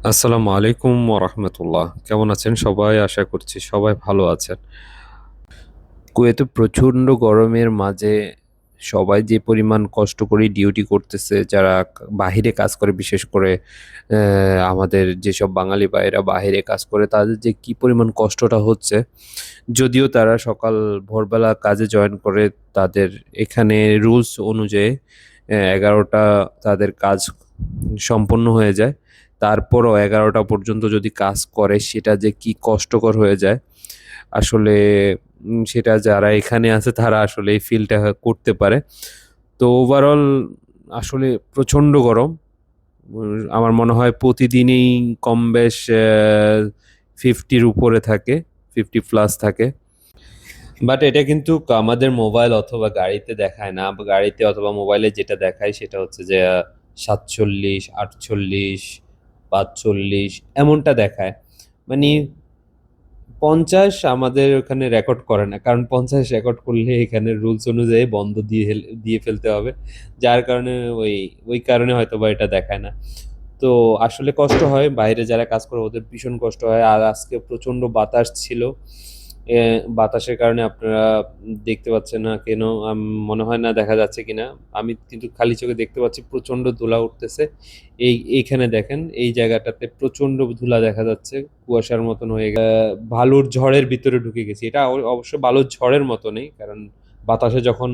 আসসালামু আলাইকুম ওরহমতুল্লাহ। কেমন আছেন সবাই? আশা করছি সবাই ভালো আছেন। কুয়েতে প্রচণ্ড গরমের মাঝে সবাই যে পরিমাণ কষ্ট করে ডিউটি করতেছে, যারা বাহিরে কাজ করে, বিশেষ করে আমাদের যেসব বাঙালি ভাইয়েরা বাহিরে কাজ করে, তাদের যে কি পরিমাণ কষ্টটা হচ্ছে। যদিও তারা সকাল ভোরবেলা কাজে জয়েন করে, তাদের এখানে রুলস অনুযায়ী 11টা তাদের কাজ সম্পন্ন হয়ে যায়। তারপরও 11টা পর্যন্ত যদি কাজ করে, সেটা যে কি কষ্টকর হয়ে যায় আসলে, সেটা যারা এখানে আছে তারা আসলে এই ফিলটা করতে পারে। তো ওভারঅল আসলে প্রচণ্ড গরম। আমার মনে হয় প্রতিদিনই কম বেশ 50-র উপরে থাকে, 50+ থাকে। বাট এটা কিন্তু আমাদের মোবাইল অথবা গাড়িতে দেখায় না, বা গাড়িতে অথবা মোবাইলে যেটা দেখায় সেটা হচ্ছে যে 47, 48, 45 এমনটা দেখায়। মানে 50 আমাদের ওখানে রেকর্ড করে না, কারণ 50 রেকর্ড করলে এখানে রুলস অনুযায়ী বন্ধ দিয়ে ফেলতে হবে। যার কারণে ওই ওই কারণে হয়তো বা এটা দেখায় না। তো আসলে কষ্ট হয়, বাইরে যারা কাজ করে ওদের ভীষণ কষ্ট হয়। আর আজকে প্রচন্ড বাতাস ছিল। বাতাসের কারণে আপনারা দেখতে পাচ্ছেন না কেন, মনে হয় না দেখা যাচ্ছে কিনা। আমি কিন্তু খালি চোখে দেখতে পাচ্ছি প্রচন্ড ধুলা উঠতেছে। এইখানে দেখেন, এই জায়গাটাতে প্রচন্ড ধুলা দেখা যাচ্ছে, কুয়াশার মতন হয়ে গেছে। বালুর ঝড়ের ভিতরে ঢুকে গেছি। এটা অবশ্য বালুর ঝড়ের মতো নেই, কারণ বাতাসে যখন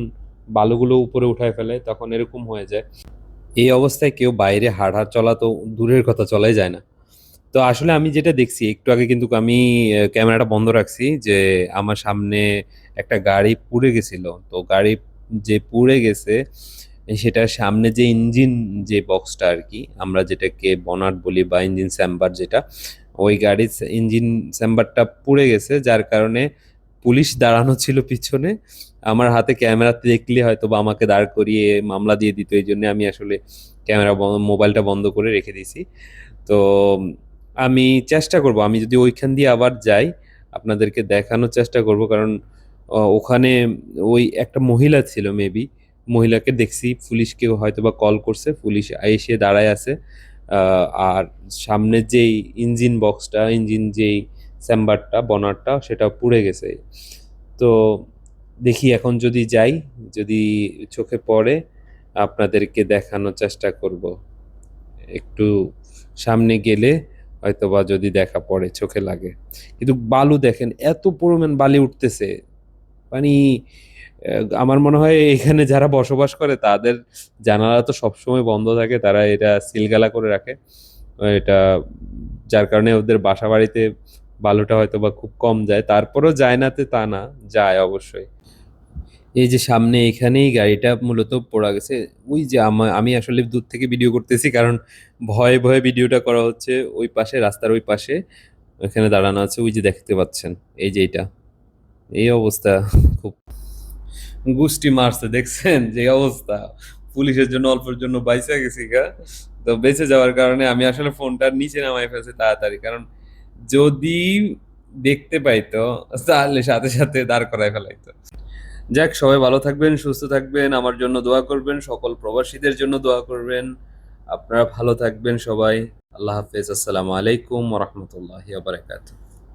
বালুগুলো উপরে উঠায় ফেলে তখন এরকম হয়ে যায়। এই অবস্থায় কেউ বাইরে হাঁটা চলা তো দূরের কথা, চলাই যায় না। তো আসলে আমি যেটা দেখছি একটু আগে, কিন্তু আমি ক্যামেরাটা বন্ধ রাখছি, যে আমার সামনে একটা গাড়ি পুড়ে গেছিল। তো গাড়ি যে পুড়ে গেছে, সেটার সামনে যে ইঞ্জিন, যে বক্সটা আর কি আমরা যেটাকে বনাট বলি, বা ইঞ্জিন চেম্বার যেটা, ওই গাড়ির ইঞ্জিন চেম্বারটা পুড়ে গেছে। যার কারণে পুলিশ দাঁড়ানো ছিল পিছনে। আমার হাতে ক্যামেরা দেখলে হয়তো বা আমাকে দাঁড় করিয়ে মামলা দিয়ে দিত, এই জন্য আমি আসলে মোবাইলটা বন্ধ করে রেখে দিছি। তো আমি চেষ্টা করব, আমি যদি ওইখান দিয়ে আবার যাই আপনাদেরকে দেখানোর চেষ্টা করব, কারণ ওখানে ওই একটা মহিলা ছিল মেবি, মহিলাকে দেখছি। পুলিশকে হয়তো বা কল করছে, পুলিশ এসে দাঁড়ায় আছে। আর সামনে যেই ইঞ্জিন বক্সটা, ইঞ্জিন যেই চেম্বারটা বনারটা, সেটা পুড়ে গেছে। তো দেখি এখন যদি যাই, যদি চোখে পড়ে আপনাদেরকে দেখানোর চেষ্টা করব। একটু সামনে গেলে হয়তোবা যদি দেখা পড়ে, চোখে লাগে। কিন্তু বালু দেখেন, এত পরিমাণ বালি উঠতেছে। মানে আমার মনে হয় এখানে যারা বসবাস করে তাদের জানালা তো সবসময় বন্ধ থাকে, তারা এটা সিলগালা করে রাখে। এটা যার কারণে ওদের বাসা বাড়িতে বালুটা হয়তো বা খুব কম যায়, তারপরেও যায় না তে তা না, যায় অবশ্যই। এই যে সামনে এখানেই গাড়িটা মূলত পড়া গেছে। ওই যে আমি আসলে দূর থেকে ভিডিও করতেছি, কারণ ভয়ে ভয়ে ভিডিওটা করা হচ্ছে। ওই পাশে, রাস্তার ওই পাশে ওখানে দাঁড়ানো আছে, ওই যে দেখতে পাচ্ছেন, এই যে এটা, এই অবস্থা। খুব গুষ্টি মারছে, দেখছেন যে অবস্থা। পুলিশের জন্য, অল্পের জন্য বাইসা গেছি গা। তো বেঁচে যাওয়ার কারণে আমি আসলে ফোনটা নিচে নামাই ফেলছি তাড়াতাড়ি, কারণ যদি দেখতে পাইতো তাহলে সাথে সাথে দাঁড় করায় ফেলাইতো। যাক, সবাই ভালো থাকবেন, সুস্থ থাকবেন, আমার জন্য দোয়া করবেন, সকল প্রবাসীদের জন্য দোয়া করবেন। আপনারা ভালো থাকবেন সবাই। আল্লাহ হাফেজ। আসসালামু আলাইকুম ওয়া রাহমাতুল্লাহি ওয়া বারাকাতুহু।